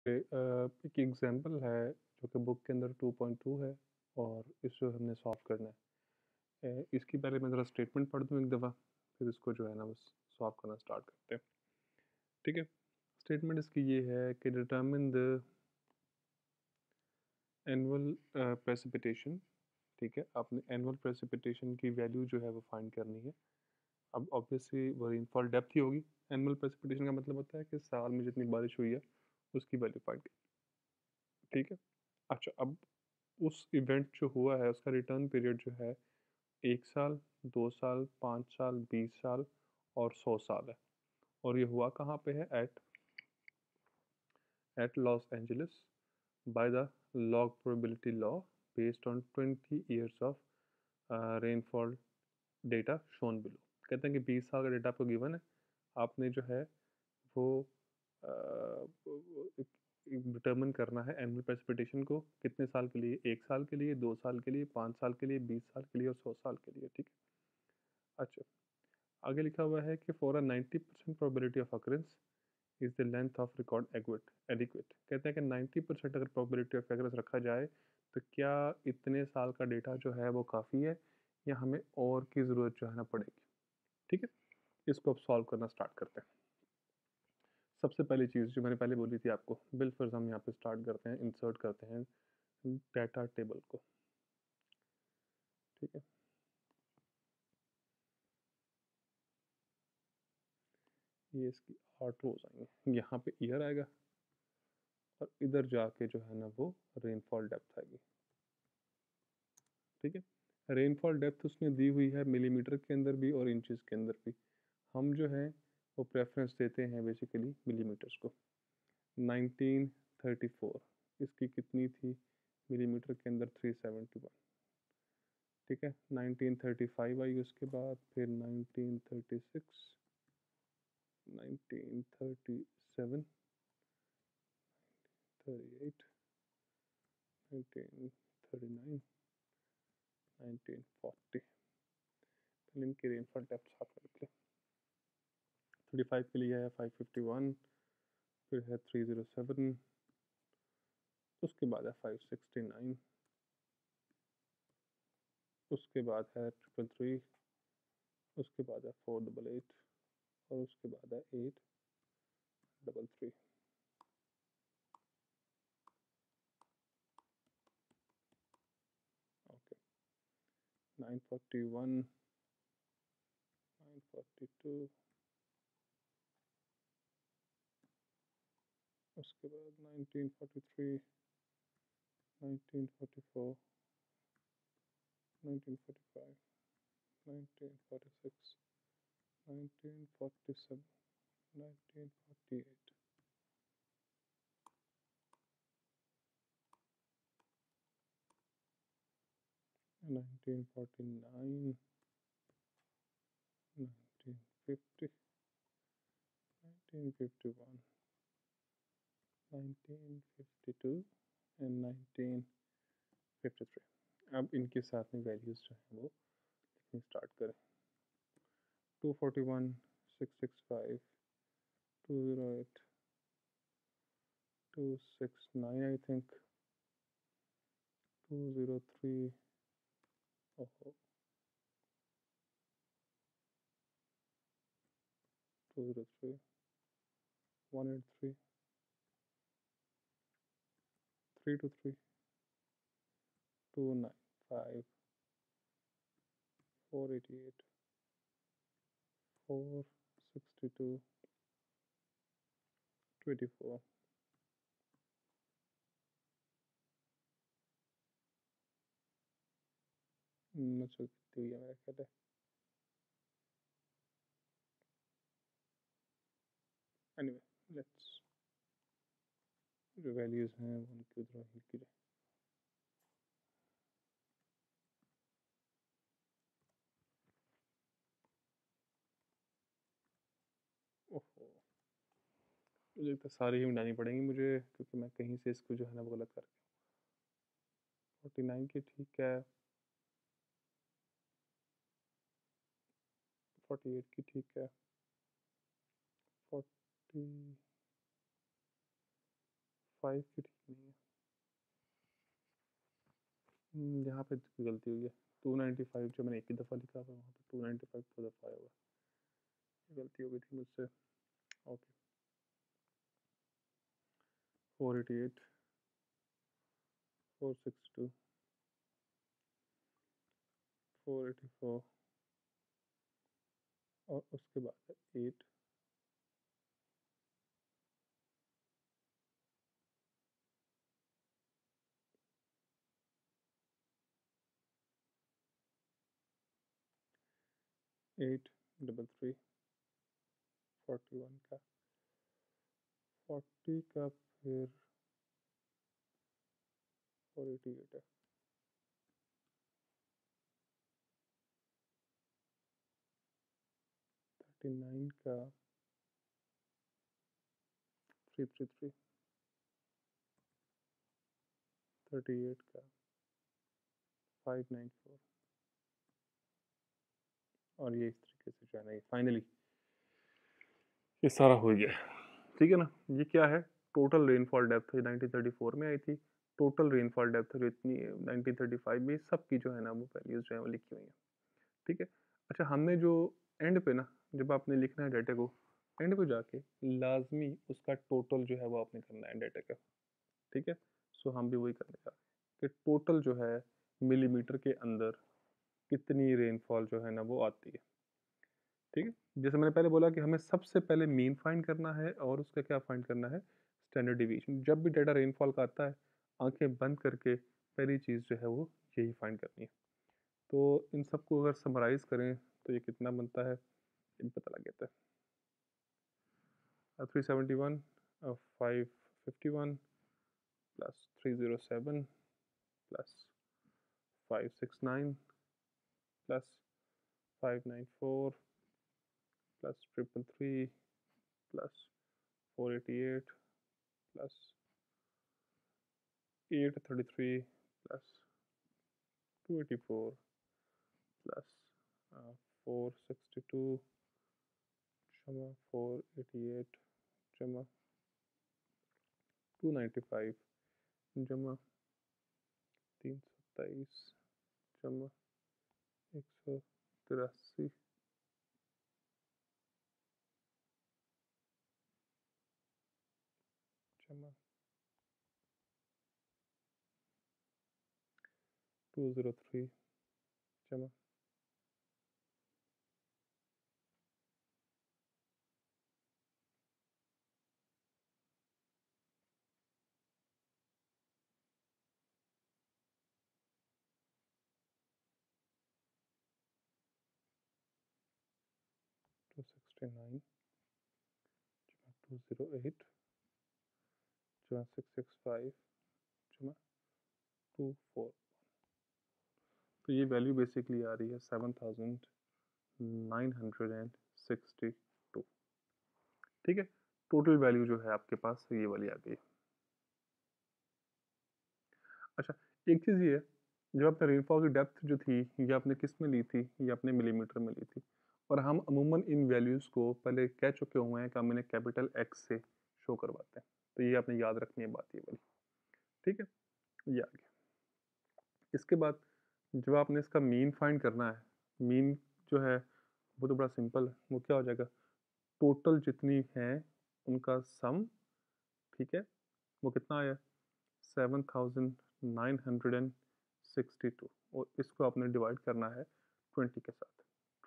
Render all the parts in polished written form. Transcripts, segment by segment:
एक एग्जांपल है जो कि बुक के अंदर 2.2 है और इसको हमने सॉल्व करना है। इसकी पहले मैं ज़रा स्टेटमेंट पढ़ दूँ एक दफ़ा, फिर इसको जो है ना बस सॉल्व करना स्टार्ट करते हैं। ठीक है, स्टेटमेंट इसकी ये है कि डिटर्मिन द एनुअल प्रेसिपिटेशन। ठीक है, आपने एनुअल प्रेसिपिटेशन की वैल्यू जो है वो फाइंड करनी है। अब ऑब्वियसली वो रेनफॉल डेप्थ ही होगी। एनुअल प्रेसिपिटेशन का मतलब होता है कि साल में जितनी बारिश हुई है उसकी वैल्यू फाइंड। ठीक है, अच्छा अब उस इवेंट जो हुआ है उसका रिटर्न पीरियड जो है 1 साल, 2 साल, 5 साल, 20 साल और 100 साल है। और ये हुआ कहाँ पे है? At Los Angeles by the log probability law based on 20 years of rainfall data shown below. कहते हैं कि 20 साल का डेटा आपको गिवन है, आपने जो है वो डिटर्मिन करना है एनुअल प्रेसिपिटेशन को कितने साल के लिए, 1 साल के लिए, 2 साल के लिए, 5 साल के लिए, 20 साल के लिए और 100 साल के लिए। ठीक है, अच्छा आगे लिखा हुआ है कि for a 90% probability of occurrence is the length of record adequate. कहते हैं कि 90% अगर प्रोबेबिलिटी ऑफ अकरेंस रखा जाए तो क्या इतने साल का डेटा जो है वो काफ़ी है या हमें और की ज़रूरत जो है ना पड़ेगी। ठीक है, इसको अब सॉल्व करना स्टार्ट करते हैं। सबसे पहली चीज़ जो मैंने पहले बोली थी आपको, बिलफर्ज हम यहाँ पे स्टार्ट करते हैं, इंसर्ट करते हैं डाटा टेबल को। ठीक है, ये इसकी 8 रोज आएंगे, यहाँ पे ईयर आएगा और इधर जाके जो है ना वो रेनफॉल डेप्थ आएगी। ठीक है, रेनफॉल डेप्थ उसने दी हुई है मिलीमीटर के अंदर भी और इंचेस के अंदर भी। हम जो है वो प्रेफरेंस देते हैं बेसिकली मिलीमीटर्स को। 1934 इसकी कितनी थी मिलीमीटर के अंदर? 371। ठीक है, 1935 आई उसके बाद, फिर 1936, 1937, 38, 1939, 1940। पहले इनकी रेनफॉल डेप्थ साथ में लिख लें। 35 के लिए है 551, फिर है 307, उसके बाद है 569, उसके बाद है 333, उसके बाद है 488 और उसके बाद है 833। ओके, 941, 942, उसके बाद 1943, 1944, 1945, 1946, 1947, 1948, 1949, 1950, 1951, 1952 एंड 1953। अब इनके साथ में वैल्यूज जो हैं वो लिखनी स्टार्ट करें। 241, 665, 208, 269 आई थिंक, 203, ओहो, 203, 183, 323, 295, 488, 462, 24, मुझे कितनी हुई है मेरा ख्याल है। एनीवे लेट्स, जो वैल्यूज हैं उनकी उधर लिखी जाए। ओहो, मुझे तो सारी ही मिलानी पड़ेंगी मुझे, क्योंकि मैं कहीं से इसको जो है ना वो गलत कर गया। 49 की ठीक है, 48 की ठीक है, 40, 5 की ठीक नहीं है, यहाँ पे गलती हुई है। 295 जो मैंने एक ही दफ़ा लिखा था, वहाँ पे 295 2 दफ़ा आया हुआ, गलती हो गई थी मुझसे। ओके, 488, 462, 484 और उसके बाद है 8, 833, 41 का, 40 का, फिर 488 है, 39 का, 333, 38 का, 594 और ये इस तरीके से जो है ना, ये फाइनली ये सारा हो गया। ठीक है ना, ये क्या है, टोटल रेनफॉल डेप्थ 1934 में आई थी, टोटल रेनफॉल डेप्थ जो इतनी 1935 में, सबकी जो है ना वो वैल्यूज जो है वो लिखी हुई हैं। ठीक है। अच्छा, हमने जो एंड पे ना, जब आपने लिखना है डाटा को, एंड पे जाके लाजमी उसका टोटल जो है वो आपने करना है डाटा का। ठीक है, सो हम भी वही करने जा रहे हैं कि टोटल जो है मिलीमीटर के अंदर कितनी रेनफॉल जो है ना वो आती है। ठीक है, जैसे मैंने पहले बोला कि हमें सबसे पहले मीन फाइंड करना है और उसका क्या फाइंड करना है, स्टैंडर्ड डिवीजन। जब भी डाटा रेनफॉल का आता है, आंखें बंद करके पहली चीज़ जो है वो यही फाइंड करनी है। तो इन सबको अगर समराइज़ करें तो ये कितना बनता है, ये भी पता लग जाता है। 371, 551 plus 307 plus 569 plus 594 plus 333 plus 488 plus 833 plus 284 plus 462 जमा 488 जमा 295 जमा 327 जमा 183 जमा 203 जमा 269 जमा 208 जमा 665 जमा 24। तो ये वैल्यू बेसिकली आ रही है 7962। ठीक है, टोटल वैल्यू जो है आपके पास ये वाली आ गई। अच्छा, एक चीज़ ये है, जब आपने रेनफॉल की डेप्थ जो थी, ये आपने किस में ली थी, ये आपने मिलीमीटर में ली थी। और हम अमूमन इन वैल्यूज़ को पहले कह चुके हुए हैं कि हम इन्हें कैपिटल एक्स से शो करवाते हैं। तो ये आपने याद रखनी है बात, ये वाली। ठीक है, ये आ गया। इसके बाद जब आपने इसका मीन फाइंड करना है, मीन जो है वो तो बड़ा सिंपल है, वो क्या हो जाएगा, टोटल जितनी हैं उनका सम। ठीक है, वो कितना आया, 7962। और इसको आपने डिवाइड करना है 20 के साथ।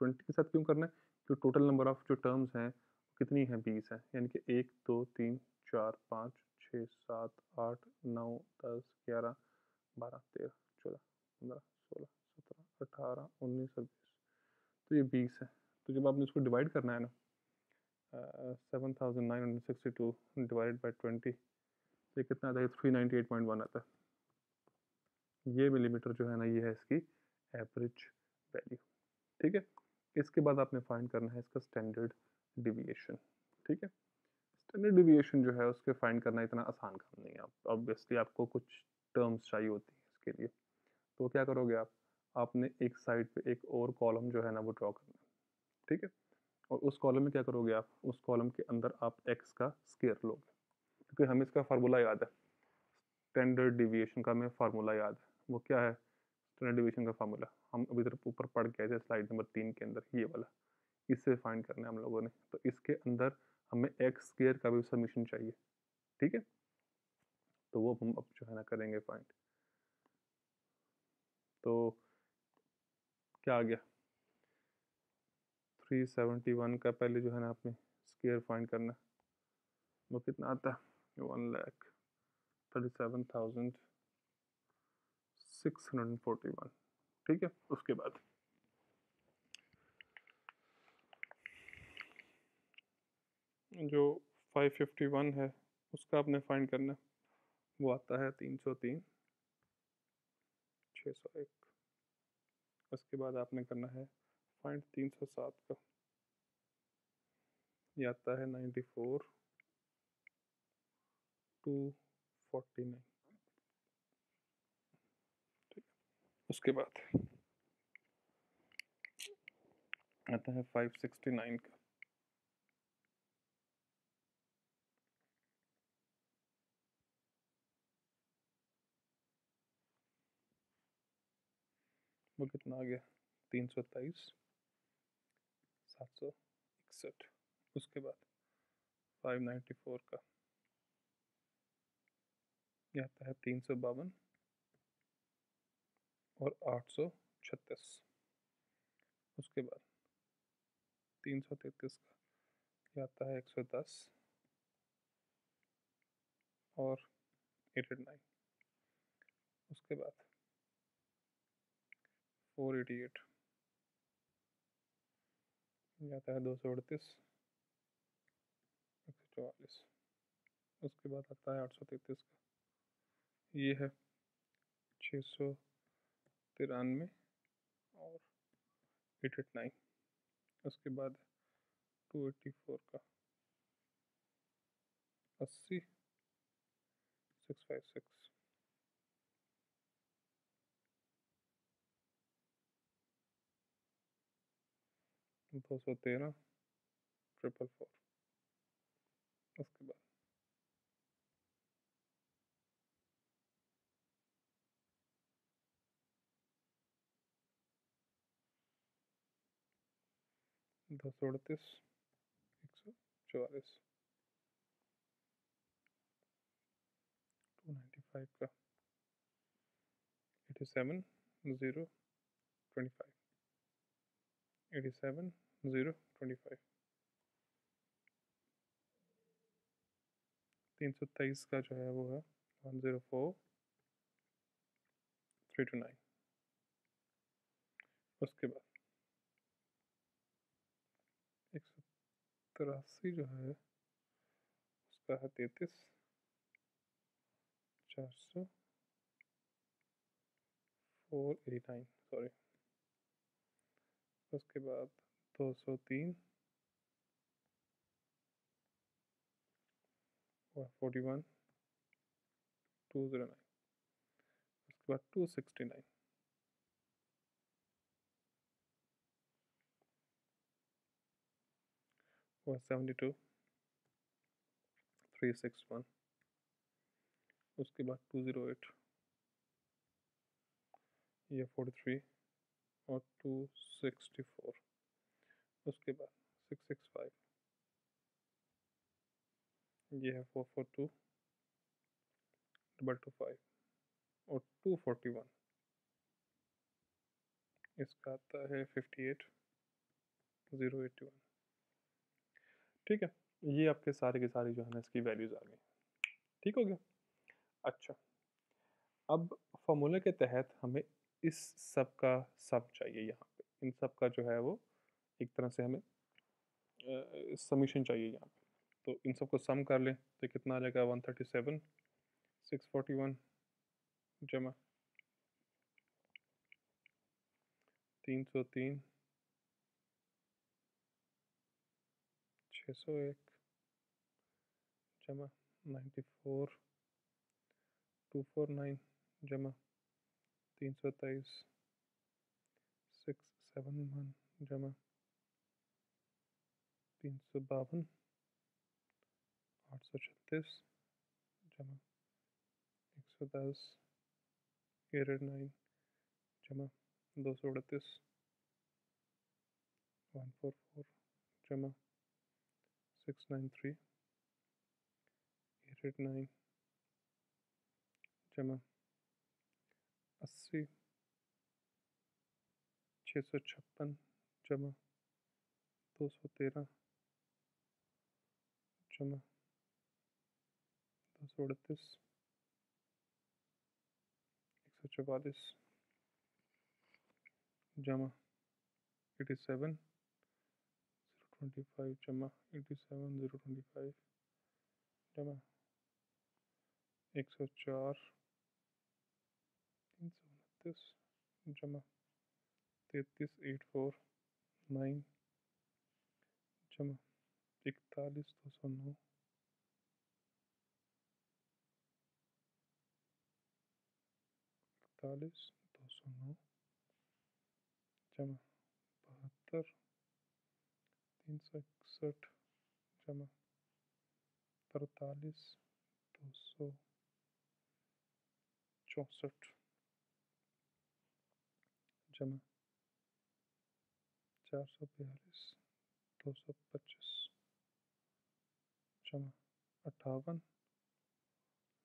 20 के साथ क्यों करना है, क्योंकि टोटल नंबर ऑफ जो टर्म्स हैं कितनी हैं, 20 हैं। यानी कि 1 2 3 4 5 6 7 8 9 10 11 12 13 14 15 16 17 18 19 और 20, तो ये 20 है। तो जब आपने इसको डिवाइड करना है ना, 7962 डिवाइडेड बाई 20, ये कितना आता है, 398.1 आता है। ये मिलीमीटर जो है ना, ये है इसकी एवरेज वैल्यू। ठीक है, इसके बाद आपने फाइंड करना है इसका स्टैंडर्ड डिविएशन। ठीक है, स्टैंडर्ड डिविएशन जो है उसके फाइंड करना इतना आसान काम नहीं है। आप ऑब्वियसली आपको कुछ टर्म्स चाहिए होती है इसके लिए। तो क्या करोगे आप, आपने एक साइड पे एक और कॉलम जो है ना वो ड्रॉ करना है। ठीक है, और उस कॉलम में क्या करोगे आप, उस कॉलम के अंदर आप एक्स का स्केयर लोगे, क्योंकि हमें इसका फार्मूला याद है। स्टैंडर्ड डिविएशन का हमें फार्मूला याद है, वो क्या है? स्टैंडर्ड डिविएशन का फार्मूला हम अभी तरफ ऊपर पढ़ के आए थे स्लाइड नंबर 3 के अंदर, ये वाला, इससे फाइंड करना है हम लोगों ने। तो इसके अंदर हमें एक्स स्क्वायर का भी समीशन चाहिए, ठीक है? तो वो हम अब जो है ना करेंगे फाइंड। तो क्या आ गया? 371 का पहले जो है ना आपने स्क्वायर फाइंड करना है, वो कितना आता है? 1,37,641, ठीक है? उसके बाद जो 551 है उसका आपने फाइंड करना है, वो आता है 303, 601। उसके बाद आपने करना है फाइंड 307 का, ये आता है 94, 249, ठीक। उसके बाद आता है 569 का, वो कितना आ गया? 323, 761। उसके बाद 594 का, ये आता है 352 और 836। उसके बाद 333 का, ये आता है 110 और 889। उसके बाद 488, ये आता है 238, 144। उसके बाद आता है 833 का, ये है 693 और 889। उसके बाद 284 का, 80, 656। 213, 444। उसके बाद 238, 144, 295 का, 87, 0, 25, 87, 0, 25। 323 का जो है वो है 104, 329। उसके बाद 183 जो है उसका है 33, 400, 489, सॉरी। उसके बाद 203 और 41, 209। उसके बाद 269, और 72, 361। उसके बाद 208, ये 43 और 264। उसके बाद 665, ये है 442, 225 और 241। इसका आता है 58, 081, ठीक है? ये आपके सारे के सारे जो है ना इसकी वैल्यूज़ आ गई, ठीक हो गया? अच्छा, अब फॉर्मूले के तहत हमें इस सब का सम चाहिए यहाँ पे, इन सब का जो है वो एक तरह से हमें समीशन चाहिए यहाँ पे। तो इन सबको सम कर लें तो कितना आ जाएगा? 137, 641 जमा 303, 601 जमा 94, 249 जमा 323, 671 जमा 352, 836 जमा 110 एरेड 9 जमा 238 144 जमा 693 एरेड 9 जमा 80 656 जमा 213 जमा 238 144 जमा 87 025 जमा 87 025 जमा 104 329 जमा 33 849 जमा 41 209 41 209 जमा 72 361 जमा 43 264 जमा 442 225 जमा 58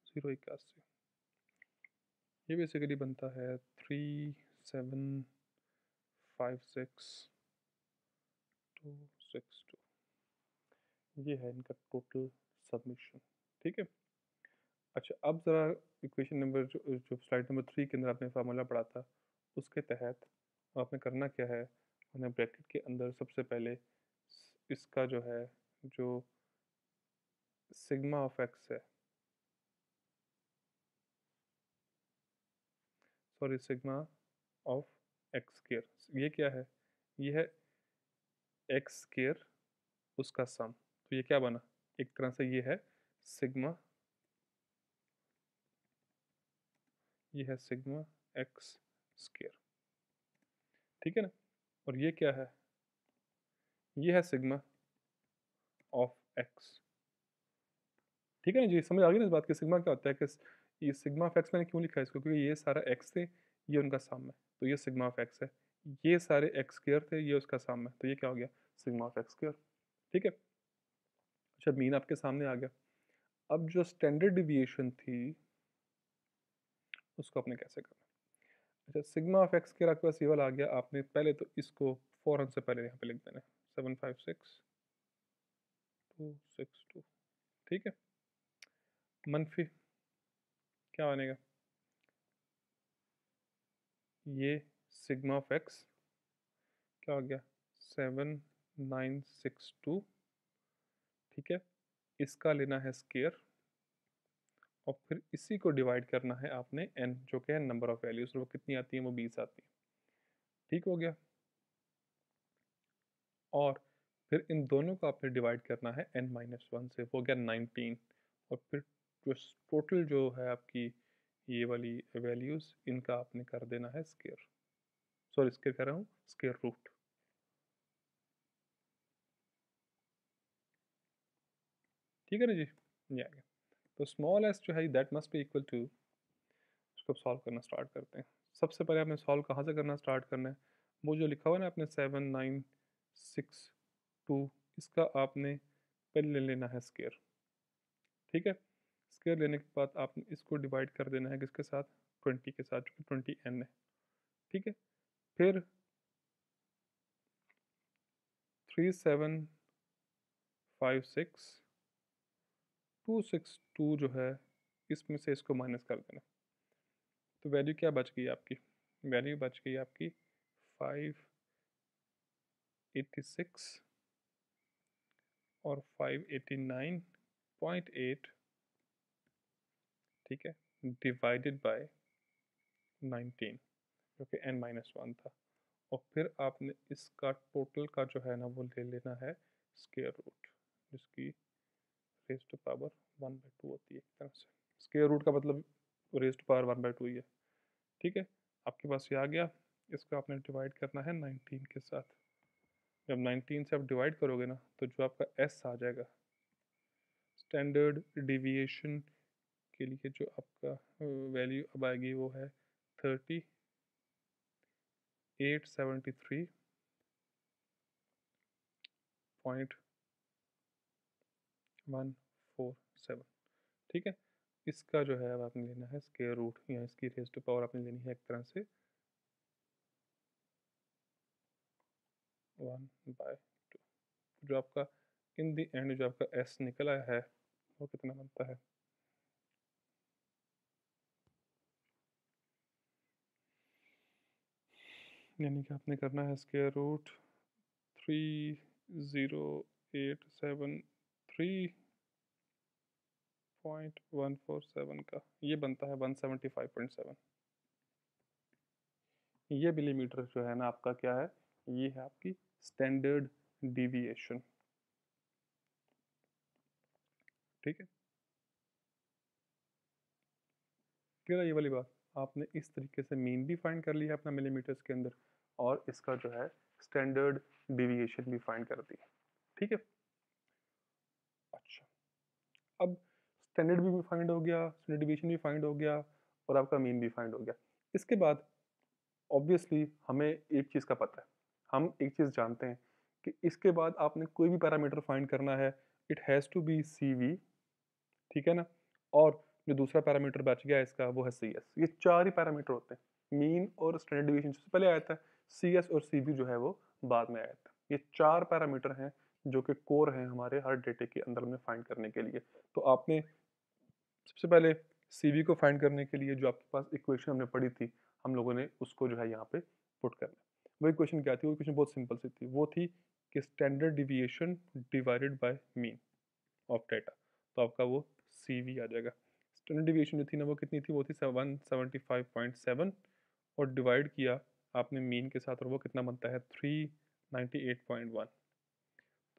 081। ये बेसिकली बनता है 3756262। ये है इनका टोटल सबमिशन। ठीक है। अच्छा, अब ज़रा इक्वेशन नंबर जो स्लाइड नंबर 3 के अंदर आपने फार्मूला पढ़ा था, उसके तहत आपने करना क्या है, उन्हें ब्रैकेट के अंदर सबसे पहले इसका जो है, जो सिग्मा ऑफ एक्स है, sorry sigma of x square, ये क्या है, ये है एक्स स्क्वायर उसका सम। तो ये क्या बना, एक तरह से ये है सिग्मा, ये है सिग्मा एक्स स्क्वायर। ठीक है ना। और ये क्या है, ये है सिग्मा ऑफ एक्स। ठीक है ना जी, समझ आ गई ना इस बात की, सिग्मा क्या होता है कि ये सिग्मा ऑफ एक्स मैंने क्यों लिखा है इसको, क्योंकि ये सारा एक्स थे, ये उनका सम है, तो ये सिग्मा ऑफ एक्स है। ये सारे एक्स स्क्वायर थे, ये उसका सम है, तो ये क्या हो गया, सिग्मा ऑफ एक्स स्क्वायर। ठीक है। अच्छा, मीन आपके सामने आ गया। अब जो स्टैंडर्ड डिविएशन थी उसको आपने कैसे करना। अच्छा, सिग्मा ऑफ एक्स स्क्वायर आपके पास ये वाला आ गया, आपने पहले तो इसको फौरन से पहले यहाँ पे लिख देना 756262। ठीक है। मनफी क्या बनेगा, ये सिग्मा ऑफ एक्स क्या हो गया 7962। ठीक है। इसका लेना है स्क्वायर और फिर इसी को डिवाइड करना है आपने n, जो कि है नंबर ऑफ वैल्यूज, वो कितनी आती है, वो 20 आती है। ठीक हो गया। और फिर इन दोनों को आपने डिवाइड करना है n-1 से, वो गया 19। और फिर जो टोटल जो है आपकी ये वाली वैल्यूज, इनका आपने कर देना है स्क्वायर, सॉरी स्क्वायर कह रहा हूँ, स्क्वायर रूट। ठीक है ना जी, ये आ गया। तो स्मॉल एस जो है that must be equal to, इसको सॉल्व करना स्टार्ट करते हैं। सबसे पहले आपने सॉल्व कहाँ से करना स्टार्ट करना है, वो जो लिखा हुआ है ना आपने 7962, इसका आपने पहले ले लेना है स्क्वायर। ठीक है। स्क्वायर लेने के बाद आपने इसको डिवाइड कर देना है किसके साथ, 20 के साथ, जो कि 20n है। ठीक है। फिर 3756262 जो है, इसमें से इसको माइनस कर देना। तो वैल्यू क्या बच गई आपकी, वैल्यू बच गई आपकी 586 और 589.8। ठीक है। डिवाइडेड बाय 19, जो कि n-1 था। और फिर आपने इसका टोटल का जो है ना, वो ले लेना है स्क्वायर रूट, जिसकी रेज टू पावर 1/2 होती है एक तरह से। स्क्वायर रूट का मतलब रेज टू पावर 1/2 ही है। ठीक है। आपके पास ये आ गया, इसको आपने डिवाइड करना है 19 के साथ। जब 19 से आप डिवाइड करोगे ना, तो जो आपका एस आ जाएगा, स्टैंडर्ड डिविएशन के लिए जो आपका वैल्यू अब आएगी वो है 3873.147। ठीक है, इसका जो है अब आपने लेना है स्क्वायर रूट, या इसकी रेज़ टू पावर आपने लेनी है एक तरह से 1/2। जो आपका इन द एंड जो आपका एस निकल आया है वो कितना बनता है, यानी कि आपने करना है स्क्वायर रूट 30873.147 का, ये बनता है 175.7। ये मिलीमीटर जो है ना आपका क्या है, ये है आपकी स्टैंडर्ड डिविएशन। ठीक है, क्लियर है ये वाली बात। आपने इस तरीके से मीन भी फाइंड कर लिया अपना मिलीमीटर्स के अंदर, और इसका जो है स्टैंडर्ड डिविएशन भी फाइंड कर दी। ठीक है, अच्छा, अब स्टैंडर्ड भी फाइंड हो गया, स्टैंडर्ड डिविएशन भी फाइंड हो गया, और आपका मीन भी फाइंड हो गया। इसके बाद ऑब्वियसली हमें एक चीज़ का पता है, हम एक चीज़ जानते हैं कि इसके बाद आपने कोई भी पैरामीटर फाइंड करना है, it has to be C V. ठीक है ना, और जो दूसरा पैरामीटर बच गया इसका वो है सी एस। ये चार ही पैरामीटर होते हैं, मीन और स्टैंडर्ड डिवीजन सबसे पहले आया था, सी एस और सी बी जो है वो बाद में आया था। ये चार पैरामीटर हैं जो कि कोर हैं हमारे हर डेटे के अंदर में फाइंड करने के लिए। तो आपने सबसे पहले सी वी को फाइंड करने के लिए जो आपके पास इक्वेशन हमने पढ़ी थी, हम लोगों ने उसको जो है यहाँ पे पुट करना। वो इक्वेशन क्या थी, वो इक्वेशन बहुत सिंपल सी थी, वो थी कि standard deviation divided by mean of data. तो आपका वो सी वी आ जाएगा। स्टैंडर्ड डिविएशन जो थी ना वो कितनी थी, वो थी 175.7, और डिवाइड किया आपने मीन के साथ, और वो कितना बनता है 398.1।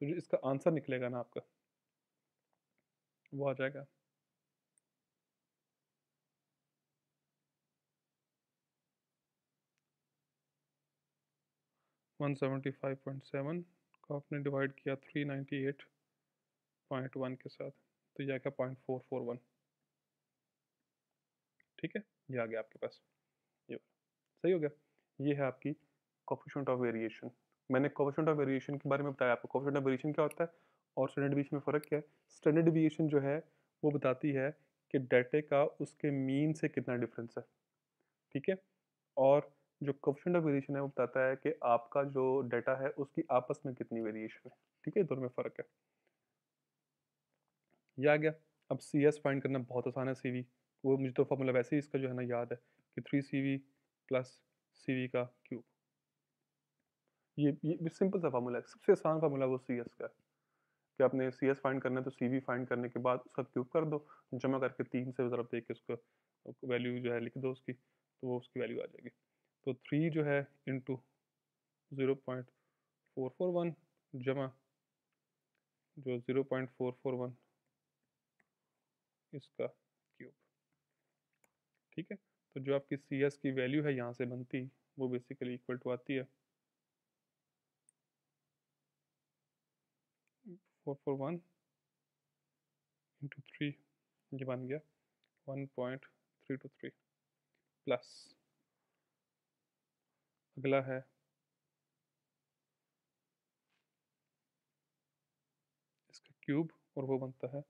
तो जो इसका आंसर निकलेगा ना आपका, वो आ जाएगा 175.7 को आपने डिवाइड किया 398.1 के साथ, तो ये आएगा 0.441। ठीक है, ये आ गया आपके पास, ये सही हो गया। ये है आपकी कोफिशिएंट ऑफ वेरिएशन। मैंने कोफिशिएंट ऑफ वेरिएशन के बारे में बताया आपको। कोफिशिएंट ऑफ वेरिएशन क्या होता है और स्टैंडर्ड डिवीएशन में फ़र्क क्या है। स्टैंडर्ड डिवीएशन जो है वो बताती है कि डाटे का उसके मीन से कितना डिफरेंस है। ठीक है, और जो कोफिशिएंट ऑफ वेरिएशन है वो बताता है कि आपका जो डाटा है उसकी आपस में कितनी वेरिएशन है। ठीक है, दोनों में फ़र्क है। ये आ गया। अब सी एस फाइंड करना बहुत आसान है, सी वी, वो मुझे तो फॉर्मूला वैसे ही इसका जो है ना याद है कि 3 CV प्लस सी वी का क्यूब। ये सिंपल सा फार्मूला है, सबसे आसान फार्मूला वो सी एस का है कि आपने सी एस फाइंड करना है तो सी वी फाइंड करने के बाद उसका क्यूब कर दो, जमा करके 3 से ज़रा दे के उसको वैल्यू जो है लिख दो उसकी, तो वो उसकी वैल्यू आ जाएगी। तो 3 जो है इंटू 0.441 जमा जो 0.441 इसका क्यूब। ठीक है, तो जो आपकी सी एस की वैल्यू है यहाँ से बनती, वो बेसिकली इक्वल टू आती है 441 इंटू 3, ये बन गया 1.323 प्लस, अगला है इसका क्यूब, और वो बनता है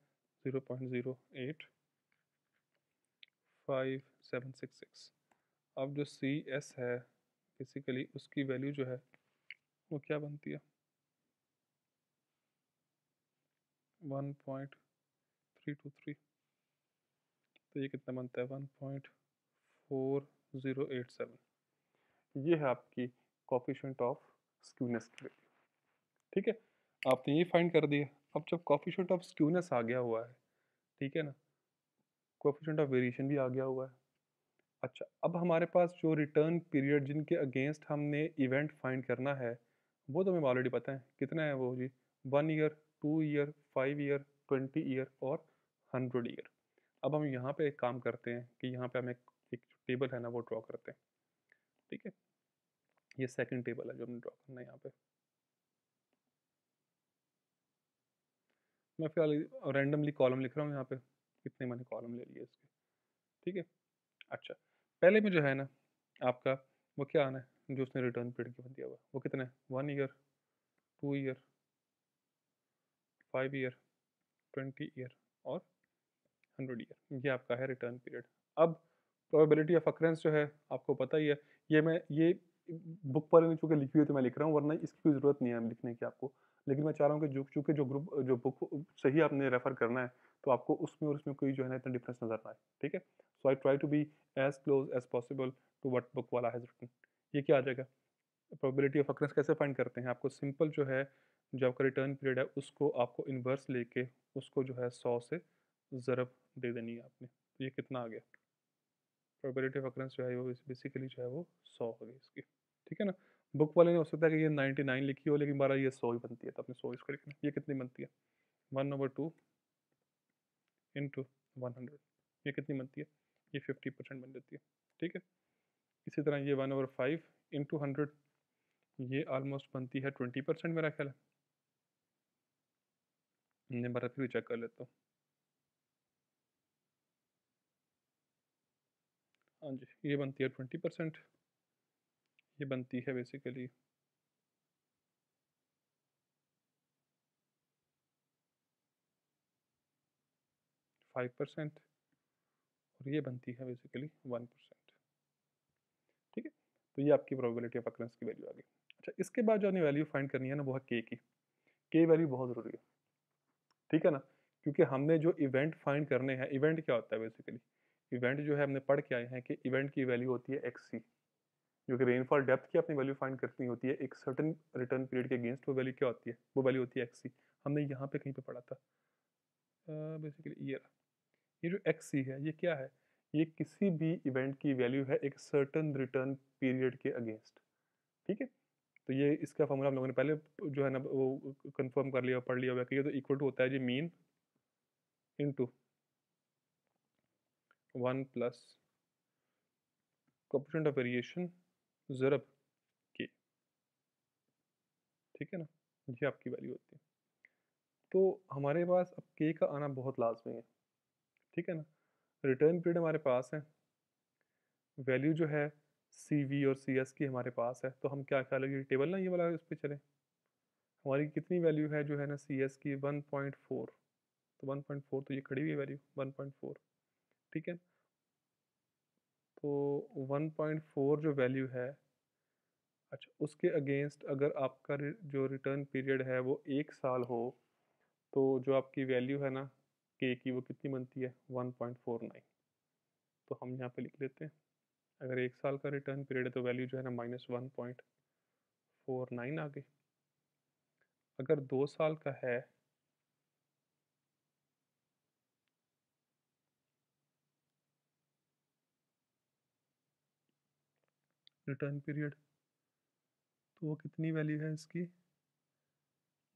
0.085766। अब जो सी एस है बेसिकली उसकी वैल्यू जो है वो क्या बनती है 1.323, तो ये कितना बनता है 1.4087। ये है आपकी कोफिशिएंट ऑफ स्क्यूनेस की वैल्यू। ठीक है, आपने ये फाइंड कर दिया। अब जब कोफिशिएंट ऑफ स्क्यूनेस आ गया हुआ है, ठीक है ना, कोफिशिएंट ऑफ वेरिएशन भी आ गया हुआ है। अच्छा, अब हमारे पास जो रिटर्न पीरियड जिनके अगेंस्ट हमने इवेंट फाइंड करना है, वो तो हमें ऑलरेडी पता है कितना है वो जी, 1 ईयर, 2 ईयर, 5 ईयर, 20 ईयर और 100 ईयर। अब हम यहाँ पे एक काम करते हैं कि यहाँ पे हम एक टेबल है ना वो ड्रॉ करते हैं। ठीक है, ये सेकंड टेबल है जो हमने ड्रॉ करना है यहाँ पे। मैं फिलहाल रैंडमली कॉलम लिख रहा हूँ यहाँ पे। इतने मैंने कॉलम ले लिए इसके, ठीक है। अच्छा, पहले में जो है ना आपका वो क्या आना है, जो उसने रिटर्न पीरियड गिवन दिया हुआ वो कितना है, 1 ईयर, 2 ईयर, 5 ईयर, 20 ईयर और 100 ईयर, ये आपका है रिटर्न पीरियड। अब प्रोबेबिलिटी ऑफ अकरेंस जो है आपको पता ही है, ये बुक पर नहीं चूंकि लिखी हुई है तो मैं लिख रहा हूँ, वरना इसकी कोई ज़रूरत नहीं है लिखने की आपको। लेकिन मैं चाह रहा हूँ कि जो चूंकि जो बुक सही आपने रेफर करना है, तो आपको उसमें और उसमें कोई जो है ना इतना डिफरेंस नजर ना आए, ठीक है। So I try to be as close as possible to what book वाला हैज़ रिटन। ये क्या आ जाएगा, प्रोबेबिलिटी ऑफ अकरेंस कैसे फाइंड करते हैं, आपको सिंपल जो है, जो आपका रिटर्न पीरियड है उसको आपको इन्वर्स लेके उसको जो है 100 से ज़रब दे देनी है आपने, तो ये कितना आ गया, प्रोबेबिलिटी ऑफ अकरेंस जो है वो बेसिकली जो है वो 100 हो गई इसकी, ठीक है ना। बुक वाले ने हो सकता है कि ये 99 लिखी हो, लेकिन बारह ये 100 ही बनती है, तो आपने 100 इसको लिखना। ये कितनी बनती है, 1/2 इंटू 100, ये कितनी बनती है, ये 50% बन जाती है, ठीक है। इसी तरह ये 1/5 इंटू 100, ये ऑलमोस्ट बनती है 20% मेरा ख्याल है। मैं बार फिर चेक कर लेता हूँ। हाँ जी, ये बनती है 20%, ये बनती है बेसिकली 5%, और ये बनती है बेसिकली 1%, ठीक है। तो ये आपकी प्रोबेबिलिटी ऑफ अकरेंस की वैल्यू आ गई। अच्छा, इसके बाद जो हमें वैल्यू फाइंड करनी है ना, वो है के की। के वैल्यू बहुत ज़रूरी है, ठीक है ना, क्योंकि हमने जो इवेंट फाइंड करने हैं, इवेंट क्या होता है बेसिकली, इवेंट जो है हमने पढ़ के आए हैं कि इवेंट की वैल्यू होती है एक्स सी, जो कि रेनफॉल डेप्थ की अपनी वैल्यू फाइंड करनी होती है एक सर्टन रिटर्न पीरियड के अगेंस्ट, वो वैल्यू क्या होती है, वो वैल्यू होती है एक्स सी। हमने यहाँ पे कहीं पे पढ़ा था बेसिकली, ये जो एक्स सी है ये क्या है, ये किसी भी इवेंट की वैल्यू है एक सर्टन रिटर्न पीरियड के अगेंस्ट, ठीक है। तो ये इसका फॉर्मूला हम लोगों ने पहले जो है ना वो कंफर्म कर लिया, पढ़ लिया हुआ कि ये तो इक्वल टू होता है G mean into 1 plus coefficient of variation ज़रब के, ठीक है ना, ये आपकी वैल्यू होती है। तो हमारे पास अब के का आना बहुत लाजमी है, ठीक है ना। रिटर्न पीरियड हमारे पास है, वैल्यू जो है सी वी और सी एस की हमारे पास है, तो हम क्या ख्याल है ये टेबल ना ये वाला इस पे चले, हमारी कितनी वैल्यू है जो है ना सी एस की 1.4, तो 1.4 तो ये खड़ी हुई वैल्यू 1.4, ठीक है। तो 1.4 जो वैल्यू है, अच्छा उसके अगेंस्ट अगर आपका जो रिटर्न पीरियड है वो 1 साल हो, तो जो आपकी वैल्यू है ना के की वो कितनी बनती है 1.49, तो हम यहाँ पे लिख लेते हैं, अगर 1 साल का रिटर्न पीरियड है तो वैल्यू जो है ना -1.49 आ गई। अगर 2 साल का है रिटर्न पीरियड, तो वो कितनी वैल्यू है इसकी,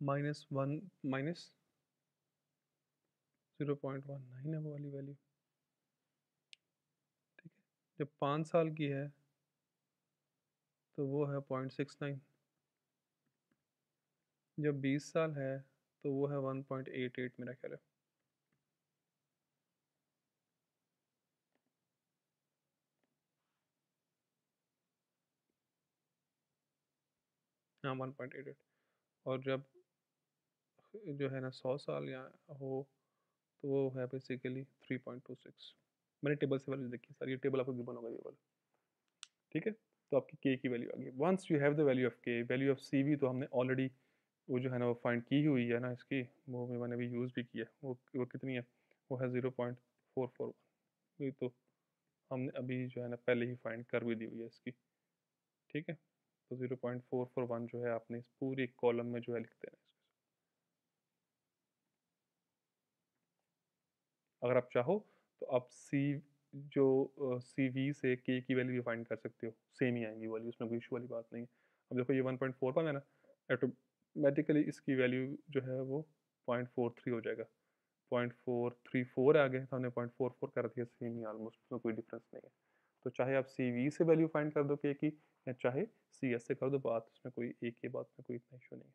-1 -0.19 है वो वाली वैल्यू, ठीक है। जब 5 साल की है तो वो है 0.69, जब 20 साल है तो वो है 1.88 मेरा ख्याल है। हाँ 1.88, और जब जो है ना 100 साल या हो तो वो है बेसिकली 3.26। मैंने टेबल से वैल्यू देखी सर, ये टेबल आपको गिवन होगा ये वाला, ठीक है। तो आपकी के की वैल्यू आ गई। Once you have the value of K, value of C V तो हमने ऑलरेडी वो जो है ना वो फाइंड की हुई है ना इसकी, वो मैंने अभी यूज़ भी किया, वो कितनी है, वो है 0.441, ये तो हमने अभी जो है ना पहले ही फाइंड कर भी दी हुई है इसकी, ठीक है। तो 0.441 जो है आपने इस पूरी कॉलम में जो है लिख देना है। अगर आप चाहो तो आप सी जो सी वी से के की वैल्यू भी फाइंड कर सकते हो, सेम ही आएंगी वैल्यू, उसमें कोई इशू वाली बात नहीं है। अब देखो ये 1.41 है ना, ऑटोमेटिकली इसकी वैल्यू जो है वो 0.43 हो जाएगा, 0.434 आ गए तो हमने 0.44 कर दिया, सेम ही ऑलमोस्ट, उसमें कोई डिफरेंस नहीं है। तो चाहे आप सी वी से वैल्यू फाइंड कर दो के की, या चाहे सी एस से कर दो, बात उसमें कोई एक ही बात में कोई इतना इशू नहीं है,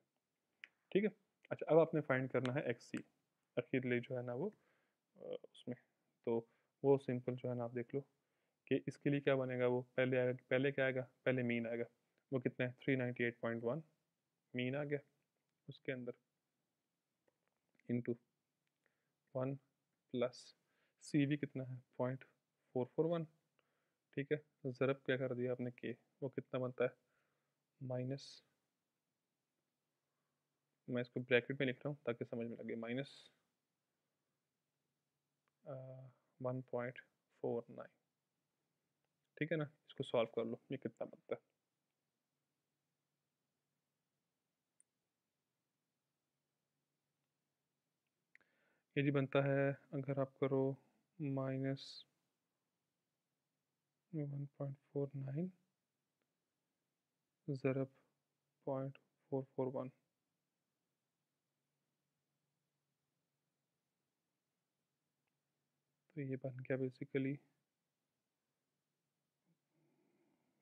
ठीक है। अच्छा अब आपने फाइंड करना है एक्स सी, अखीरली जो है ना वो उसमें। तो वो सिंपल जो है ना आप देख लो कि इसके लिए क्या बनेगा, वो पहले आएगा, पहले क्या आएगा, पहले मीन आएगा, वो कितना है 398.1 मीन आ गया, उसके अंदर इंटू 1 प्लस सी भी कितना है 0.441, ठीक है। ज़रब क्या कर दिया आपने के, वो कितना बनता है माइनस, मैं इसको ब्रैकेट में लिख रहा हूँ ताकि समझ में लगे, माइनस 1.49, ठीक है ना। इसको सॉल्व कर लो, ये कितना बनता है, ये जी बनता है, अगर आप करो माइनस 1.49 ज़रब 0.441, तो ये बन गया बेसिकली,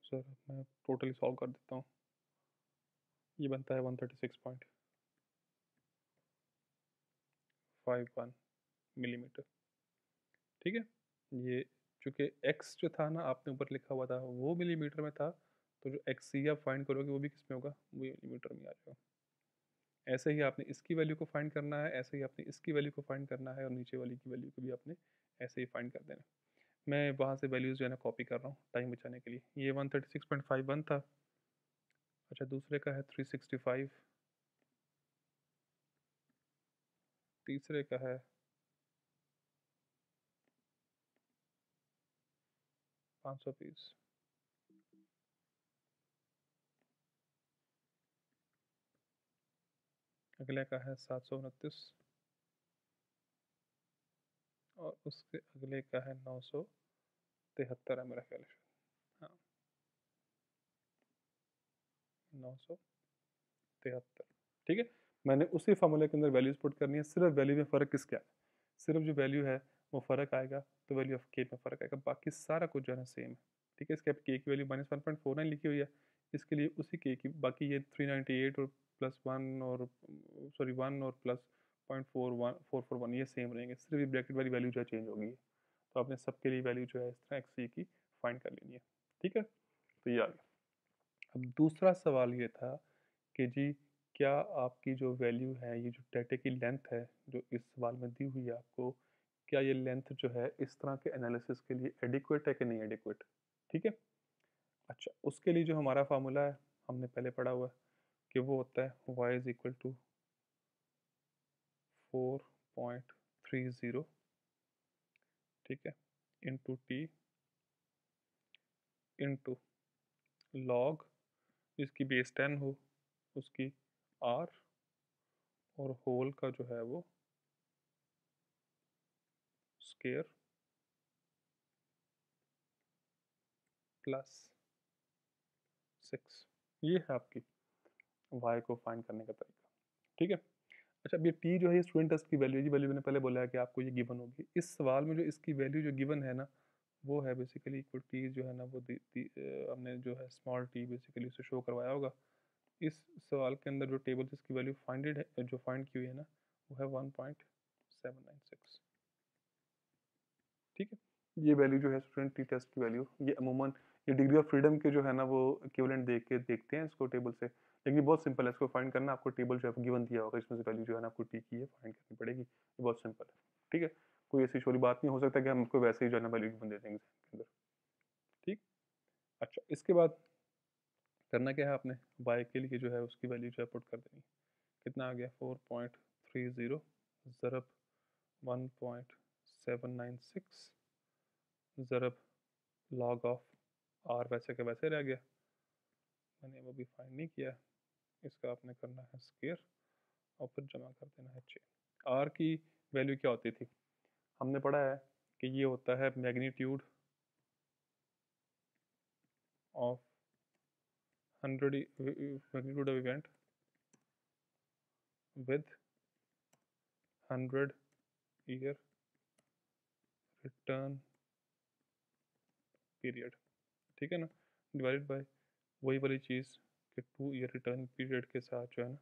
सर मैं टोटली सॉल्व कर देता हूँ, ये बनता है 136.51 मिलीमीटर, ठीक है। ये चूँकि एक्स जो था ना आपने ऊपर लिखा हुआ था वो मिलीमीटर में था, तो जो एक्स सी आप फाइंड करोगे वो भी किस में होगा, वो मिलीमीटर में आ जाएगा। ऐसे ही आपने इसकी वैल्यू को फाइंड करना है, ऐसे ही आपने इसकी वैल्यू को फाइंड करना है, और नीचे वाली की वैल्यू को भी आपने ऐसे ही फाइंड कर देना। मैं वहाँ से वैल्यूज़ जो है ना कॉपी कर रहा हूँ टाइम बचाने के लिए। ये 136.51 था, अच्छा दूसरे का है 365, तीसरे का है 520, अगले का है 729, और उसके अगले का है 973 है मेरा ख्याल से, हाँ 973, ठीक है। मैंने उसी फार्मूले के अंदर वैल्यूज पुट करनी है, सिर्फ वैल्यू में फ़र्क किस क्या है, सिर्फ जो वैल्यू है वो फ़र्क आएगा, तो वैल्यू ऑफ के में फ़र्क आएगा, बाकी सारा कुछ जो है ना सेम है, ठीक है। इसके के की वैल्यू -1.49 लिखी हुई है, इसके लिए उसी के की, बाकी ये 398 और प्लस वन और सॉरी 1 और प्लस 0.441 ये सेम रहेंगे, सिर्फ ये ब्रैकेट वाली वैल्यू जो है चेंज होगी। तो आपने सबके लिए वैल्यू जो है इस तरह एक्स सी की फाइंड कर लेनी है, ठीक है। तो ये आ गया। अब दूसरा सवाल ये था कि जी क्या आपकी जो वैल्यू है, ये जो डाटा की लेंथ है जो इस सवाल में दी हुई है आपको, क्या ये लेंथ जो है इस तरह के एनालिसिस के लिए एडिक्वेट है कि नहीं एडिक्वेट, ठीक है। अच्छा उसके लिए जो हमारा फार्मूला है हमने पहले पढ़ा हुआ है कि वो होता है y इज इक्वल टू 4.30, ठीक है, इंटू टी इंटू लॉग जिसकी बेस 10 हो उसकी r, और होल का जो है वो स्केयर प्लस 6, ये है आपकी y को फाइंड करने का तरीका, ठीक है। अच्छा अब ये t जो है ये स्टूडेंट टेस्ट की वैल्यू है, ये वैल्यू मैंने पहले बोला है कि आपको ये गिवन होगी इस सवाल में, जो इसकी वैल्यू जो गिवन है ना वो है बेसिकली इक्वल टी जो है ना वो हमने जो है स्मॉल टी बेसिकली उसे शो करवाया होगा। इस सवाल के अंदर जो टेबल जिसकी वैल्यू फाइंडेड है, जो फाइंड की हुई है ना, वो है 1.796, ठीक है। ये वैल्यू जो है स्टूडेंट टी टेस्ट की वैल्यू, ये अमूमन ये डिग्री ऑफ फ्रीडम के जो है ना वो इक्विवेलेंट देख के देखते हैं इसको टेबल से, लेकिन ये बहुत सिंपल है, इसको फाइंड करना आपको टेबल जो है गिवन दिया होगा, इसमें से वैल्यू जो है ना आपको टी की है फाइंड करनी पड़ेगी, ये बहुत सिंपल है, ठीक है। कोई ऐसी छोटी बात नहीं, हो सकता है कि हम उसको वैसे ही जो है ना वैल्यू गिवन दे देंगे इसके अंदर, ठीक। अच्छा इसके बाद करना क्या है आपने, y के लिए जो है उसकी वैल्यू जो है पुट कर देनी है, कितना आ गया 4.30 ज़रब 1.796 ज़रब लॉग ऑफ r, वैसे के वैसे रह गया, मैंने वो भी फाइंड नहीं किया, इसका आपने करना है स्केयर और फिर जमा कर देना है चेन। r की वैल्यू क्या होती थी, हमने पढ़ा है कि ये होता है magnitude of 100 magnitude of event with 100 year return period, ठीक है ना, डिवाइडेड बाय वही वाली चीज़ कि 2 ईयर रिटर्न पीरियड के साथ जो है ना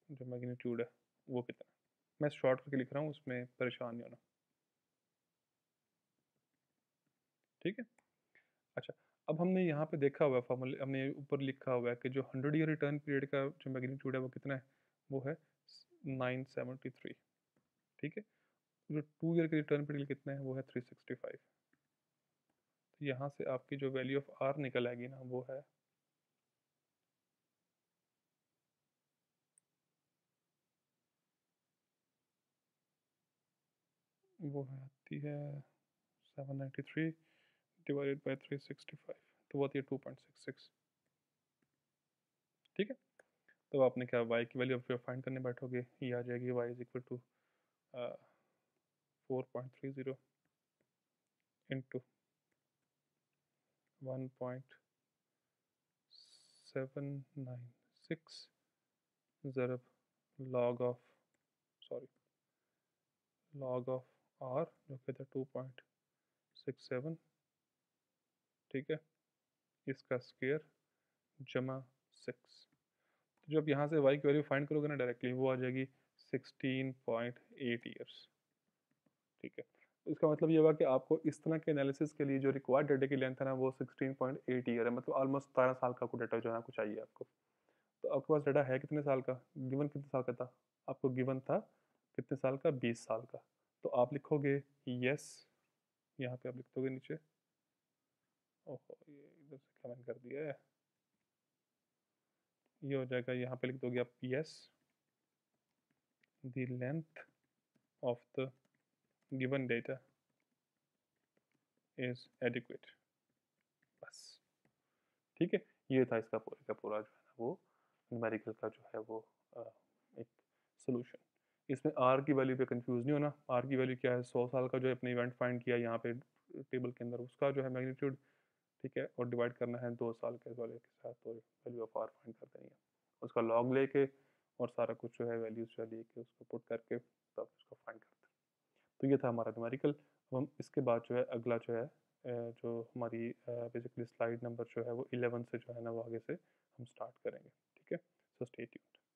जो मैग्नीट्यूड है वो कितना है। मैं शॉर्ट करके लिख रहा हूँ, उसमें परेशान नहीं होना, ठीक है। अच्छा, अब हमने यहाँ पे देखा हुआ है फॉर्मूले, हमने ऊपर लिखा हुआ है कि जो 100 ईयर रिटर्न पीरियड का जो मैग्नीट्यूड है वो कितना है, वो है 973, ठीक है। जो 2 ईयर के रिटर्न पीरियड कितना है, वो है 365। तो यहाँ से आपकी जो वैल्यू ऑफ आर निकल आएगी ना, वो है आती है 793 डिवाइडेड बाई 365, तो वो आती है 2.66, ठीक है। तो आपने क्या वाई की वैल्यू अब फाइंड करने बैठोगे, ये आ जाएगी Y is equal to 4.30 into 1.796 ज़रब log of, sorry, log of R जो कि था 2.67, ठीक है, इसका स्क्वायर जमा 6। तो जब यहाँ से वाई की वैल्यू फाइंड करोगे ना डायरेक्टली, वो आ जाएगी 16.8 ईयर्स, ठीक है। तो इसका मतलब ये हुआ कि आपको इस तरह के एनालिसिस के लिए जो रिक्वायर्ड डाटा की लेंथ है ना, वो 16.8 ईयर है, मतलब ऑलमोस्ट 17 साल का को डाटा जो है आपको चाहिए आपको। तो आपके पास डाटा है कितने साल का, गिवन कितने साल का था आपको, गिवन था कितने साल का, 20 साल का। तो आप लिखोगे यस, यहाँ पे आप लिख दोगे नीचे, ओहो ये इधर से क्या मैंने कर दिया है, ये हो जाएगा, यहाँ पे लिख दोगे आप yes the length of the given data is adequate, बस, ठीक है। ये था इसका पूरे का पूरा जो है ना वो न्यूमेरिकल का जो है वो एक सोल्यूशन। इसमें आर की वैल्यू पे कंफ्यूज नहीं होना, आर की वैल्यू क्या है, 100 साल का जो है अपने इवेंट फाइंड किया यहाँ पे टेबल के अंदर, उसका जो है मैग्नीट्यूड, ठीक है, और डिवाइड करना है 2 साल के वाले के साथ, तो वैल्यू ऑफ आर फाइंड कर देनी है, उसका लॉग लेके और सारा कुछ जो है वैल्यूज जो है लेके उसको पुट करके तब उसको फाइंड करते हैं। तो ये था हमारा न्यूमेरिकल। अब हम इसके बाद जो है अगला जो है जो हमारी बेसिकली स्लाइड नंबर जो है वो 11 से जो है ना वो आगे से हम स्टार्ट करेंगे, ठीक है। So stay tuned.